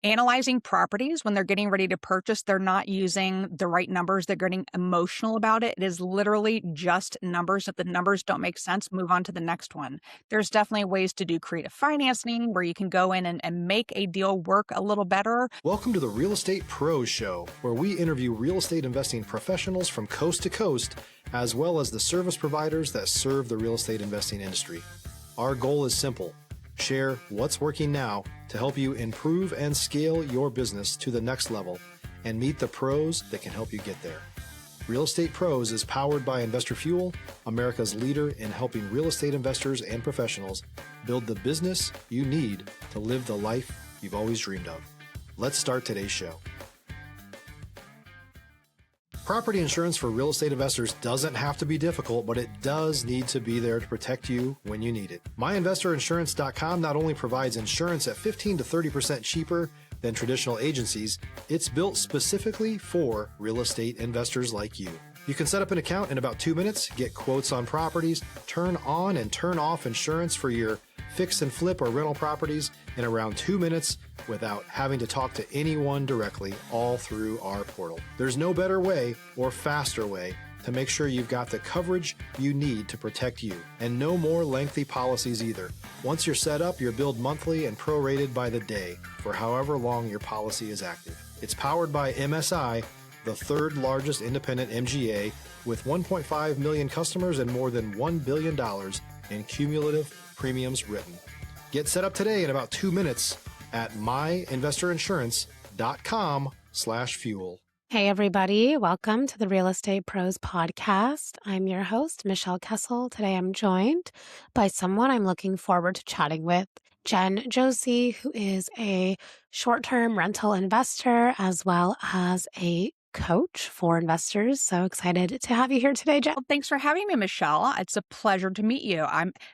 analyzing properties when they're getting ready to purchase. They're not using the right numbers. They're getting emotional about it. It is literally just numbers. If the numbers don't make sense, move on to the next one. There's definitely ways to do creative financing where you can go in and make a deal work a little better. Welcome to the Real Estate Pros Show, where we interview real estate investing professionals from coast to coast, as well as the service providers that serve the real estate investing industry. Our goal is simple: share what's working now to help you improve and scale your business to the next level and meet the pros that can help you get there. Real Estate Pros is powered by Investor Fuel, America's leader in helping real estate investors and professionals build the business you need to live the life you've always dreamed of. Let's start today's show. Property insurance for real estate investors doesn't have to be difficult, but it does need to be there to protect you when you need it. MyInvestorInsurance.com not only provides insurance at 15 to 30% cheaper than traditional agencies, it's built specifically for real estate investors like you. You can set up an account in about 2 minutes, get quotes on properties, turn on and turn off insurance for your fix and flip or rental properties in around 2 minutes without having to talk to anyone directly, all through our portal. There's no better way or faster way to make sure you've got the coverage you need to protect you, and no more lengthy policies either. Once you're set up, you're billed monthly and prorated by the day for however long your policy is active. It's powered by MSI, the third largest independent MGA, with 1.5 million customers and more than $1 billion in cumulative premiums written. Get set up today in about 2 minutes at myinvestorinsurance.com/fuel. Hey, everybody. Welcome to the Real Estate Pros podcast. I'm your host, Michelle Kessel. Today I'm joined by someone I'm looking forward to chatting with, Jen Josey, who is a short-term rental investor as well as a coach for investors. So excited to have you here today, Jen. Well, thanks for having me, Michelle. It's a pleasure to meet you.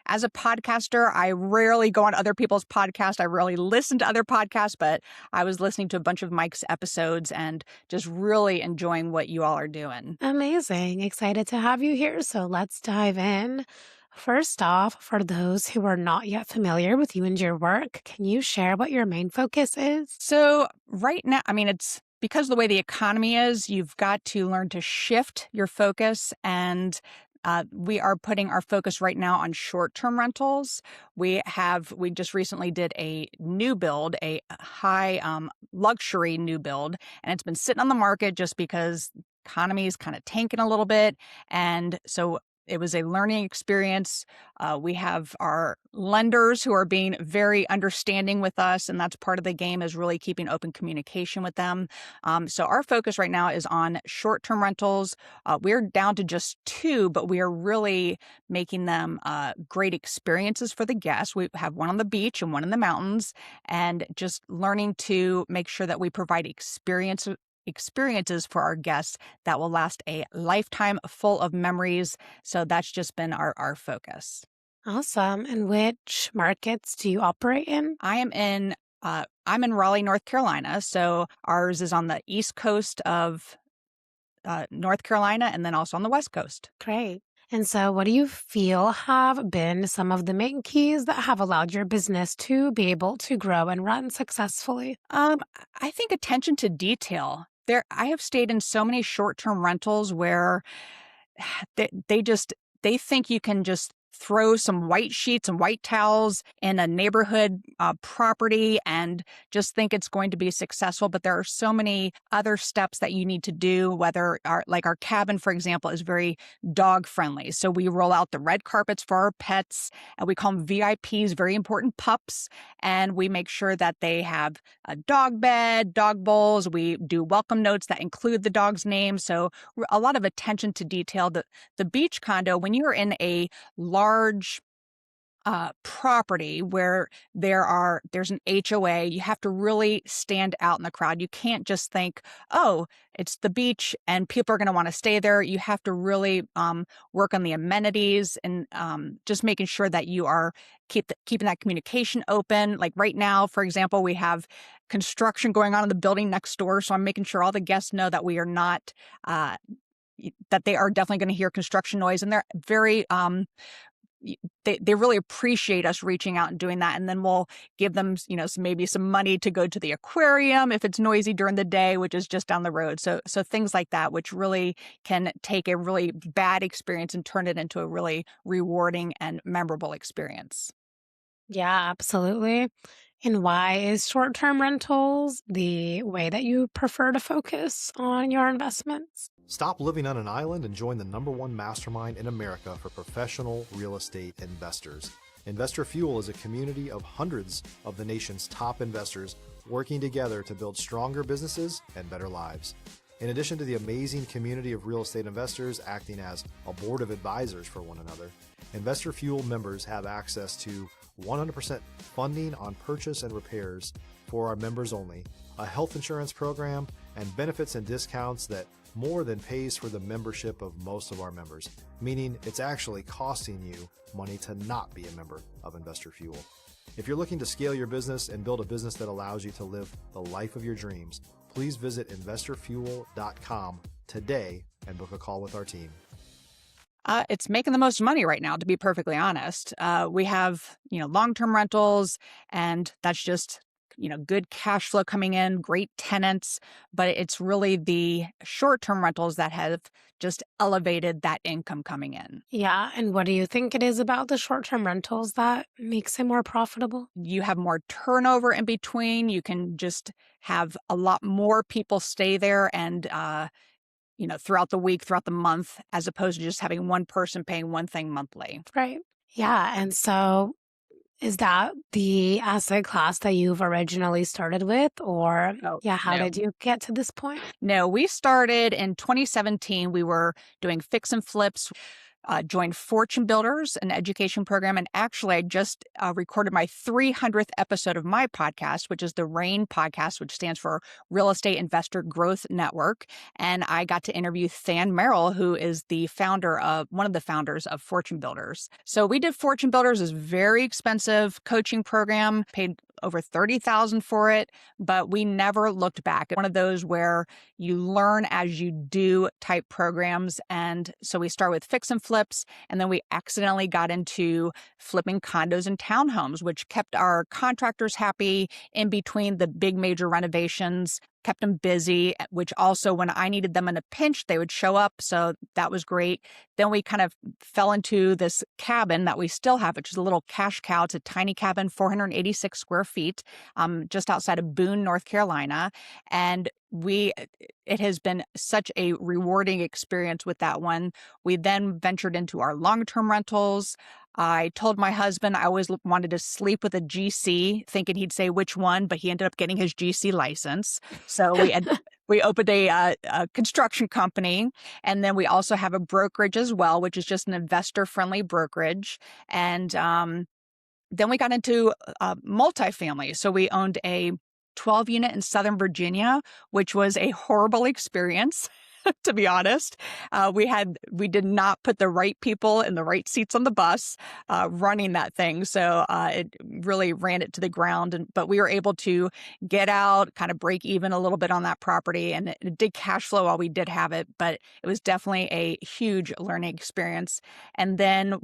As a podcaster, I rarely go on other people's podcasts. I rarely listen to other podcasts, but I was listening to a bunch of Mike's episodes and just really enjoying what you all are doing. Amazing. Excited to have you here. So let's dive in. First off, for those who are not yet familiar with you and your work, can you share what your main focus is? So right now, it's because of the way the economy is, you've got to learn to shift your focus, and we are putting our focus right now on short-term rentals. We just recently did a new build, a high luxury new build, and it's been sitting on the market just because the economy is kind of tanking a little bit, and so it was a learning experience. We have our lenders who are being very understanding with us, and that's part of the game, is really keeping open communication with them. So our focus right now is on short-term rentals. We're down to just 2, but we are really making them great experiences for the guests. We have one on the beach and one in the mountains, and just learning to make sure that we provide experiences for our guests that will last a lifetime, full of memories. So that's just been our focus. Awesome. And which markets do you operate in? I'm in Raleigh, North Carolina. So ours is on the East Coast of North Carolina, and then also on the West Coast. Great. And so what do you feel have been some of the main keys that have allowed your business to be able to grow and run successfully? I think attention to detail. I have stayed in so many short-term rentals where they think you can just throw some white sheets and white towels in a neighborhood property and just think it's going to be successful. But there are so many other steps that you need to do, whether our cabin, for example, is very dog friendly. So we roll out the red carpets for our pets, and we call them VIPs, very important pups. And we make sure that they have a dog bed, dog bowls. We do welcome notes that include the dog's name. So a lot of attention to detail. The beach condo, when you're in a large property where there's an HOA, you have to really stand out in the crowd. You can't just think, oh, it's the beach and people are going to want to stay there. You have to really work on the amenities and just making sure that you are keeping that communication open. Like right now, for example, we have construction going on in the building next door, so I'm making sure all the guests know that we are not that they are definitely going to hear construction noise, and they're very they really appreciate us reaching out and doing that. And then we'll give them, maybe some money to go to the aquarium if it's noisy during the day, which is just down the road. So things like that, which really can take a really bad experience and turn it into a really rewarding and memorable experience. Yeah, absolutely. And why is short-term rentals the way that you prefer to focus on your investments? Stop living on an island and join the #1 mastermind in America for professional real estate investors. Investor Fuel is a community of hundreds of the nation's top investors working together to build stronger businesses and better lives. In addition to the amazing community of real estate investors acting as a board of advisors for one another, Investor Fuel members have access to 100% funding on purchase and repairs for our members only, a health insurance program, and benefits and discounts that more than pays for the membership of most of our members, meaning it's actually costing you money to not be a member of Investor Fuel. If you're looking to scale your business and build a business that allows you to live the life of your dreams, please visit investorfuel.com today and book a call with our team. It's making the most money right now, to be perfectly honest. We have, long-term rentals, and that's just, good cash flow coming in, great tenants, but it's really the short-term rentals that have just elevated that income coming in. Yeah, and what do you think it is about the short-term rentals that makes it more profitable? You have more turnover in between. You can just have a lot more people stay there and, throughout the week, throughout the month, as opposed to just having one person paying one thing monthly. Right. Yeah, and so is that the asset class that you've originally started with? Or, Oh, yeah, how no. did you get to this point? No, we started in 2017. We were doing fix and flips. Joined Fortune Builders, an education program. And actually, I just recorded my 300th episode of my podcast, which is the RAIN podcast, which stands for Real Estate Investor Growth Network. And I got to interview Than Merrill, who is one of the founders of Fortune Builders. So we did Fortune Builders, is very expensive coaching program, paid over $30,000 for it, but we never looked back. One of those where you learn as you do type programs. And so we start with fix and flips, and then we accidentally got into flipping condos and townhomes, which kept our contractors happy in between the big major renovations, kept them busy, which also when I needed them in a pinch, they would show up. So that was great. Then we kind of fell into this cabin that we still have, which is a little cash cow. It's a tiny cabin, 486 square feet, just outside of Boone, North Carolina. And it has been such a rewarding experience with that one. We then ventured into our long-term rentals. I told my husband I always wanted to sleep with a GC, thinking he'd say which one, but he ended up getting his GC license. So we opened a construction company, and then we also have a brokerage as well, which is just an investor-friendly brokerage. And then we got into multifamily. So we owned a 12-unit in Southern Virginia, which was a horrible experience. To be honest, we did not put the right people in the right seats on the bus running that thing. So it really ran it to the ground. But we were able to get out, kind of break even a little bit on that property. And it did cash flow while we did have it, but it was definitely a huge learning experience. And then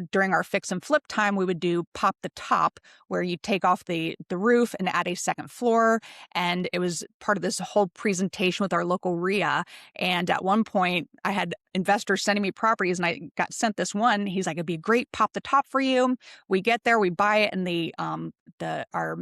during our fix and flip time, we would do pop the top, where you take off the roof and add a second floor. And it was part of this whole presentation with our local RIA. And at one point, I had investors sending me properties, and I got sent this one. He's like, "It'd be great, pop the top for you." We get there, we buy it, and our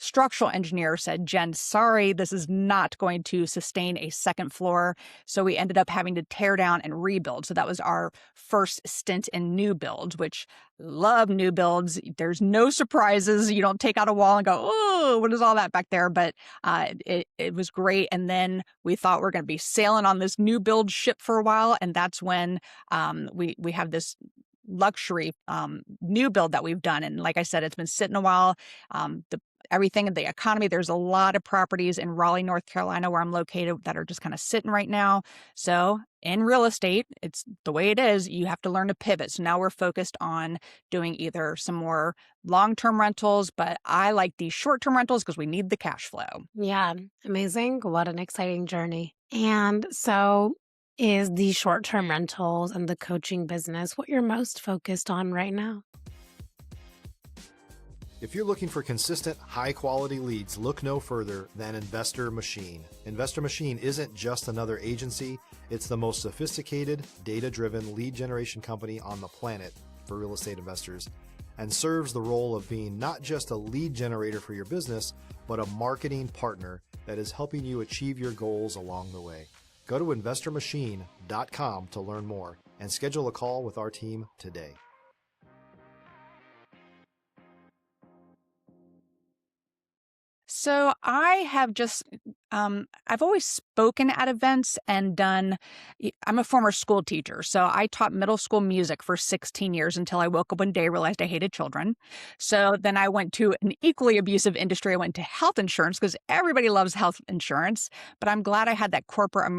structural engineer said, "Jen, sorry, this is not going to sustain a second floor." So we ended up having to tear down and rebuild. So that was our first stint in new builds, which love new builds. There's no surprises. You don't take out a wall and go, "Oh, what is all that back there?" But it was great. And then we thought we're going to be sailing on this new build ship for a while. And that's when we have this luxury new build that we've done. And like I said, it's been sitting a while. Everything in the economy, there's a lot of properties in Raleigh, North Carolina, where I'm located, that are just kind of sitting right now. So in real estate, it's the way it is. You have to learn to pivot. So now we're focused on doing either some more long-term rentals, but I like these short-term rentals because we need the cash flow. Yeah, amazing. What an exciting journey. And so Is the short-term rentals and the coaching business what you're most focused on right now? If you're looking for consistent, high-quality leads, look no further than Investor Machine. Investor Machine isn't just another agency. It's the most sophisticated, data-driven lead generation company on the planet for real estate investors, and serves the role of being not just a lead generator for your business, but a marketing partner that is helping you achieve your goals along the way. Go to investormachine.com to learn more and schedule a call with our team today. So I have just, I've always spoken at events and I'm a former school teacher. So I taught middle school music for 16 years until I woke up one day, realized I hated children. So then I went to an equally abusive industry. I went to health insurance because everybody loves health insurance, but I'm glad I had that corporate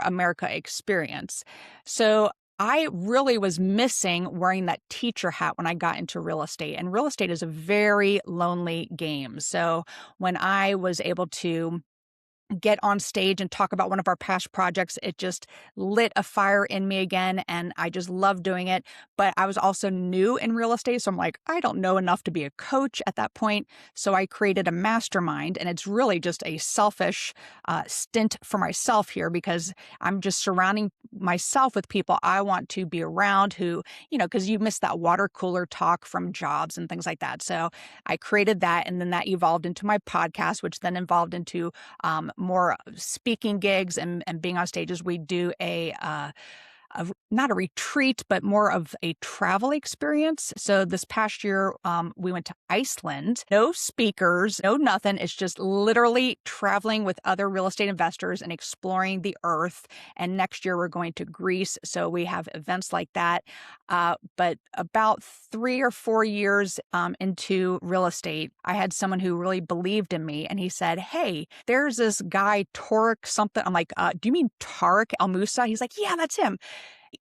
America experience. So I really was missing wearing that teacher hat when I got into real estate. And real estate is a very lonely game. So when I was able to get on stage and talk about one of our past projects, it just lit a fire in me again. And I just love doing it. But I was also new in real estate. So I'm like, I don't know enough to be a coach at that point. So I created a mastermind. And it's really just a selfish stint for myself here because I'm just surrounding myself with people I want to be around who, because you miss that water cooler talk from jobs and things like that. So I created that. And then that evolved into my podcast, which then evolved into more speaking gigs and being on stages. We do not a retreat, but more of a travel experience. So this past year, we went to Iceland. No speakers, no nothing. It's just literally traveling with other real estate investors and exploring the earth. And next year, we're going to Greece. So we have events like that. But about 3 or 4 years into real estate, I had someone who really believed in me. And he said, hey, there's this guy, Tarek something. I'm like, do you mean Tarek Al Musa? He's like, yeah, that's him.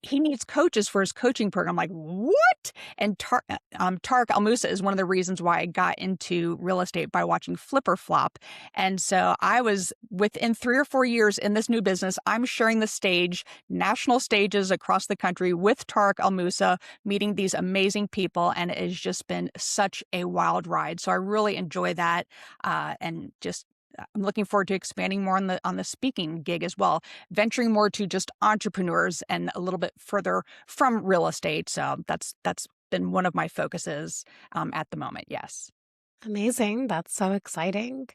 He needs coaches for his coaching program. I'm like, what? And Tarek Al Musa is one of the reasons why I got into real estate by watching Flipper Flop. And so I was within 3 or 4 years in this new business. I'm sharing the stage, national stages across the country with Tarek Al Musa, meeting these amazing people. And it has just been such a wild ride. So I really enjoy that. And just I'm looking forward to expanding more on the speaking gig as well, venturing more to just entrepreneurs and a little bit further from real estate. So that's been one of my focuses at the moment. Yes. Amazing. That's so exciting.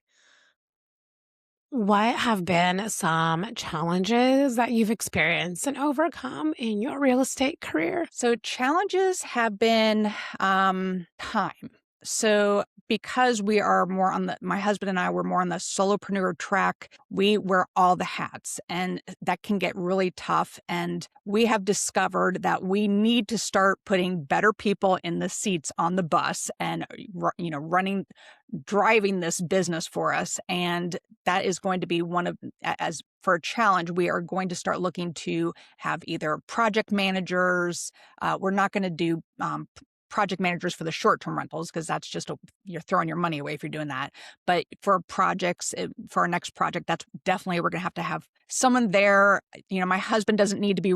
What have been some challenges that you've experienced and overcome in your real estate career? So challenges have been time. So because we are more my husband and I were more on the solopreneur track, we wear all the hats and that can get really tough. And we have discovered that we need to start putting better people in the seats on the bus and, driving this business for us. And that is going to be as for a challenge, we are going to start looking to have either project managers. We're not going to do project managers for the short-term rentals because that's just you're throwing your money away if you're doing that. But for projects, for our next project, that's definitely we're going to have someone there. My husband doesn't need to be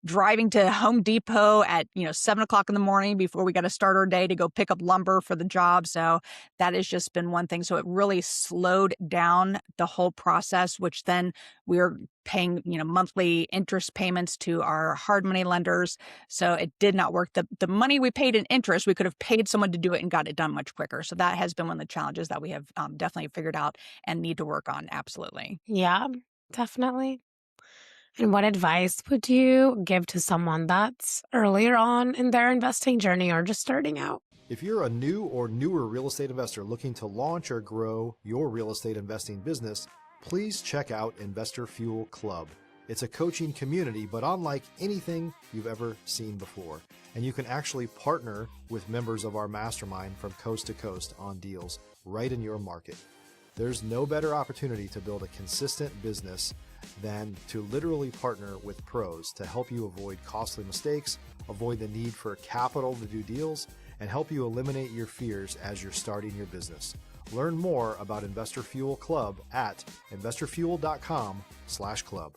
driving to Home Depot at 7:00 in the morning before we got to start our day to go pick up lumber for the job. So that has just been one thing. So it really slowed down the whole process, which then we're paying monthly interest payments to our hard money lenders. So it did not work. The money we paid in interest, we could have paid someone to do it and got it done much quicker. So that has been one of the challenges that we have definitely figured out and need to work on. Absolutely. Yeah, definitely. And what advice would you give to someone that's earlier on in their investing journey or just starting out? If you're a new or newer real estate investor looking to launch or grow your real estate investing business, please check out Investor Fuel Club. It's a coaching community, but unlike anything you've ever seen before. And you can actually partner with members of our mastermind from coast to coast on deals right in your market. There's no better opportunity to build a consistent business than to literally partner with pros to help you avoid costly mistakes, avoid the need for capital to do deals, and help you eliminate your fears as you're starting your business. Learn more about Investor Fuel Club at investorfuel.com/club.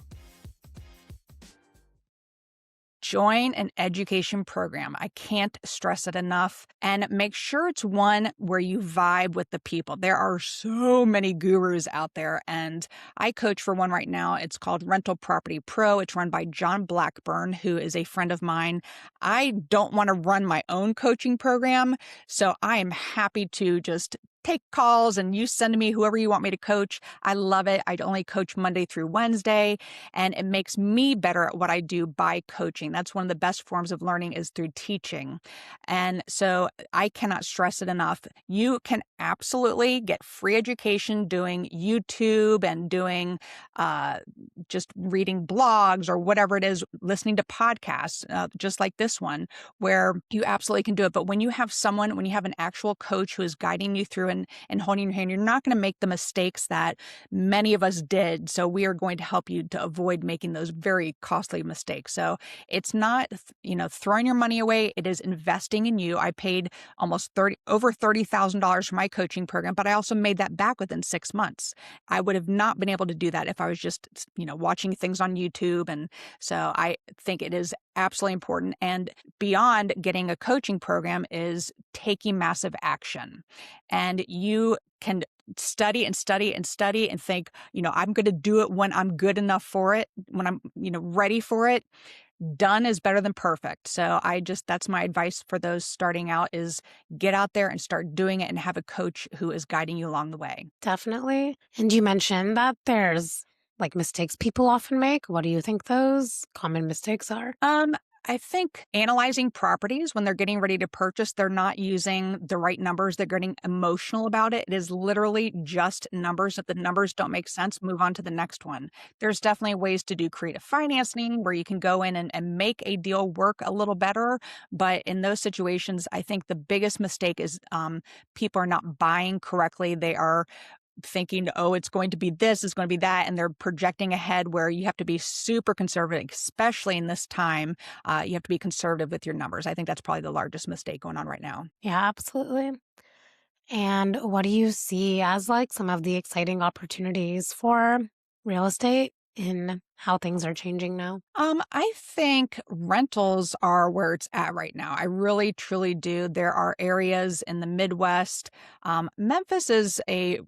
join an education program. I can't stress it enough. And make sure it's one where you vibe with the people. There are so many gurus out there, and I coach for one right now. It's called Rental Property Pro. It's run by John Blackburn, who is a friend of mine. I don't want to run my own coaching program, so I am happy to just take calls and you send me whoever you want me to coach. I love it. I only coach Monday through Wednesday, and it makes me better at what I do by coaching. That's one of the best forms of learning, is through teaching. And so I cannot stress it enough. You can absolutely get free education doing YouTube and doing just reading blogs or whatever it is, listening to podcasts, just like this one, where you absolutely can do it. But when you have an actual coach who is guiding you through and holding your hand, you're not going to make the mistakes that many of us did. So we are going to help you to avoid making those very costly mistakes. So it's not, throwing your money away. It is investing in you. I paid over $30,000 for my coaching program, but I also made that back within 6 months. I would have not been able to do that if I was just, watching things on YouTube. And so I think it is absolutely important. And beyond getting a coaching program is taking massive action. And you can study and study and study and think, I'm going to do it when I'm good enough for it, when I'm, ready for it. Done is better than perfect. So that's my advice for those starting out, is get out there and start doing it and have a coach who is guiding you along the way. Definitely. And you mentioned that there's mistakes people often make. What do you think those common mistakes are? I think analyzing properties when they're getting ready to purchase, they're not using the right numbers. They're getting emotional about it. It is literally just numbers. If the numbers don't make sense, move on to the next one. There's definitely ways to do creative financing where you can go in and make a deal work a little better. But in those situations, I think the biggest mistake is people are not buying correctly. They are thinking, it's going to be this, it's going to be that, and they're projecting ahead, where you have to be super conservative, especially in this time. You have to be conservative with your numbers. I think that's probably the largest mistake going on right now. Yeah, absolutely. And what do you see as some of the exciting opportunities for real estate in how things are changing now? I think rentals are where it's at right now. I really, truly do. There are areas in the Midwest. Memphis is a,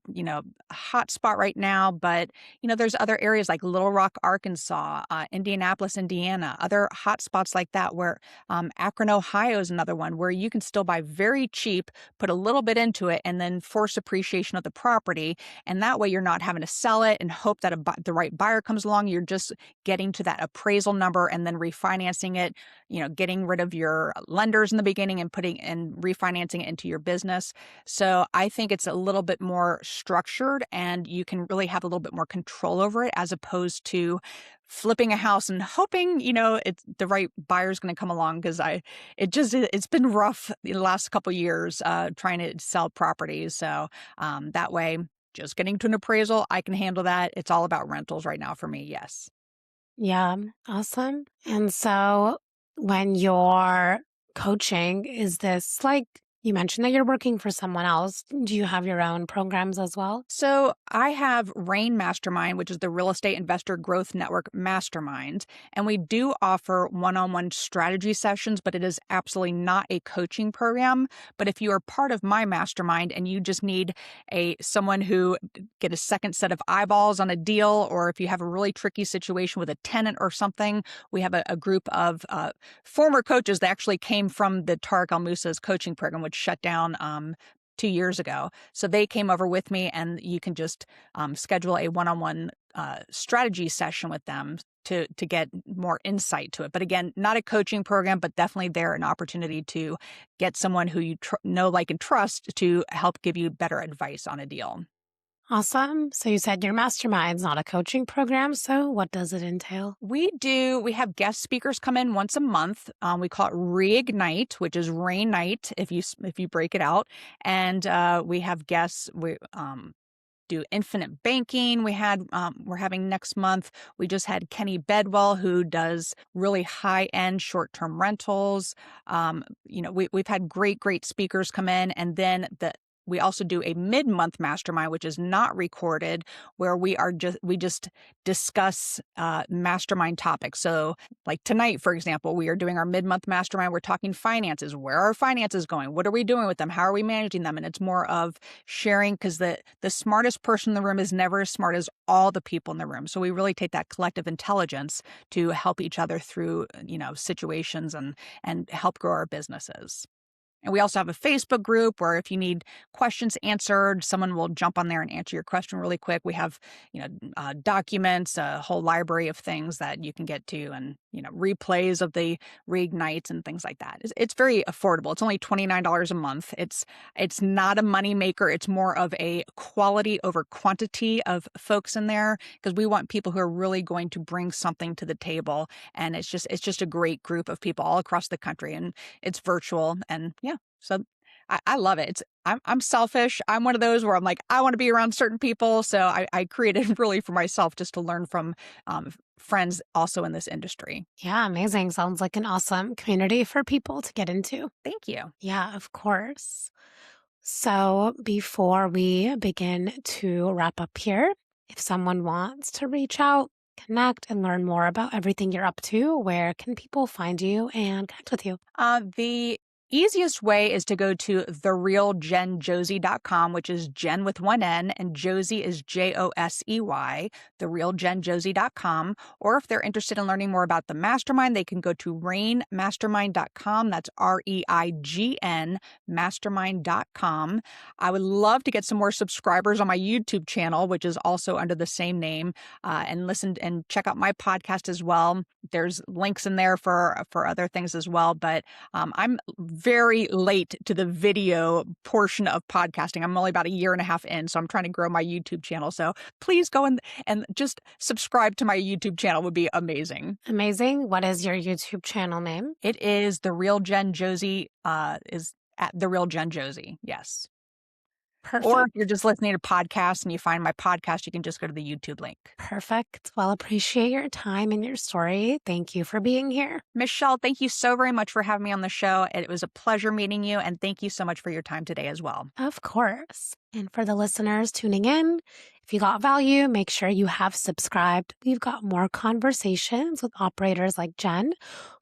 hot spot right now, but, there's other areas like Little Rock, Arkansas, Indianapolis, Indiana, other hot spots like that, where Akron, Ohio is another one where you can still buy very cheap, put a little bit into it, and then force appreciation of the property. And that way you're not having to sell it and hope that the right buyer comes along. You're just getting to that appraisal number and then refinancing it, getting rid of your lenders in the beginning and refinancing it into your business. So I think it's a little bit more structured, and you can really have a little bit more control over it, as opposed to flipping a house and hoping, it's the right buyer's going to come along. Because it's been rough the last couple of years trying to sell properties. So that way, just getting to an appraisal, I can handle that. It's all about rentals right now for me. Yes. Yeah, awesome. And so when you're coaching, is this you mentioned that you're working for someone else. Do you have your own programs as well? So I have RAIN Mastermind, which is the Real Estate Investor Growth Network Mastermind. And we do offer one-on-one strategy sessions, but it is absolutely not a coaching program. But if you are part of my mastermind and you just need someone who get a second set of eyeballs on a deal, or if you have a really tricky situation with a tenant or something, we have a group of former coaches that actually came from the Tariq Al-Musa's coaching program, which shut down 2 years ago. So they came over with me, and you can just schedule a one-on-one strategy session with them to get more insight to it. But again, not a coaching program, but definitely there an opportunity to get someone who you know, like, and trust to help give you better advice on a deal. Awesome. So you said your mastermind's not a coaching program. So what does it entail? We have guest speakers come in once a month. We call it Reignite, which is rain night if you break it out. And we have guests. We do infinite banking. We're having next month. We just had Kenny Bedwell, who does really high-end short-term rentals. We've had great speakers come in, and then we also do a mid-month mastermind, which is not recorded, where we just discuss mastermind topics. So like tonight, for example, we are doing our mid-month mastermind. We're talking finances. Where are our finances going? What are we doing with them? How are we managing them? And it's more of sharing, because the smartest person in the room is never as smart as all the people in the room. So we really take that collective intelligence to help each other through, situations and help grow our businesses. And we also have a Facebook group where if you need questions answered, someone will jump on there and answer your question really quick. We have, documents, a whole library of things that you can get to, and, replays of the reignites and things like that. It's very affordable. It's only $29 a month. It's not a money maker. It's more of a quality over quantity of folks in there, because we want people who are really going to bring something to the table. And it's just a great group of people all across the country, and it's virtual. And yeah, so I love it. I'm selfish. I'm one of those where I'm like, I want to be around certain people. So I created really for myself, just to learn from friends also in this industry. Yeah, amazing. Sounds like an awesome community for people to get into. Thank you. Yeah, of course. So before we begin to wrap up here, if someone wants to reach out, connect, and learn more about everything you're up to, where can people find you and connect with you? The easiest way is to go to therealjenjosey.com, which is Jen with one N, and Josey is Josey, therealjenjosey.com. Or if they're interested in learning more about the mastermind, they can go to REIGN-mastermind.com. That's REIGN mastermind.com. I would love to get some more subscribers on my YouTube channel, which is also under the same name, and listen and check out my podcast as well. There's links in there for other things as well, but I'm very late to the video portion of podcasting. I'm only about a year and a half in, so I'm trying to grow my YouTube channel. So please go and just subscribe to my YouTube channel would be amazing. Amazing. What is your YouTube channel name? It is The Real Jen Josey, is at The Real Jen Josey. Yes. Perfect. Or if you're just listening to podcasts and you find my podcast, you can just go to the YouTube link. Perfect. Well, appreciate your time and your story. Thank you for being here. Michelle, thank you so very much for having me on the show. It was a pleasure meeting you, and thank you so much for your time today as well. Of course. And for the listeners tuning in, if you got value, make sure you have subscribed. We've got more conversations with operators like Jen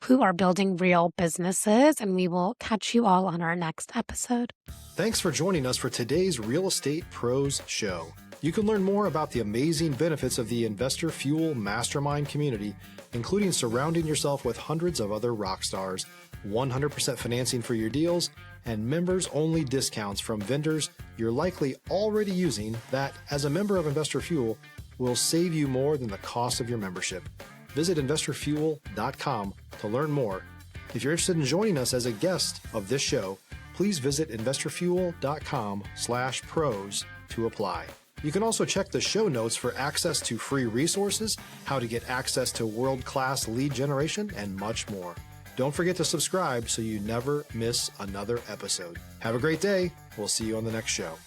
who are building real businesses, and we will catch you all on our next episode. Thanks for joining us for today's Real Estate Pros Show. You can learn more about the amazing benefits of the Investor Fuel Mastermind community, including surrounding yourself with hundreds of other rock stars, 100% financing for your deals, and members-only discounts from vendors you're likely already using that, as a member of Investor Fuel, will save you more than the cost of your membership. Visit investorfuel.com to learn more. If you're interested in joining us as a guest of this show, please visit investorfuel.com/pros to apply. You can also check the show notes for access to free resources, how to get access to world-class lead generation, and much more. Don't forget to subscribe so you never miss another episode. Have a great day. We'll see you on the next show.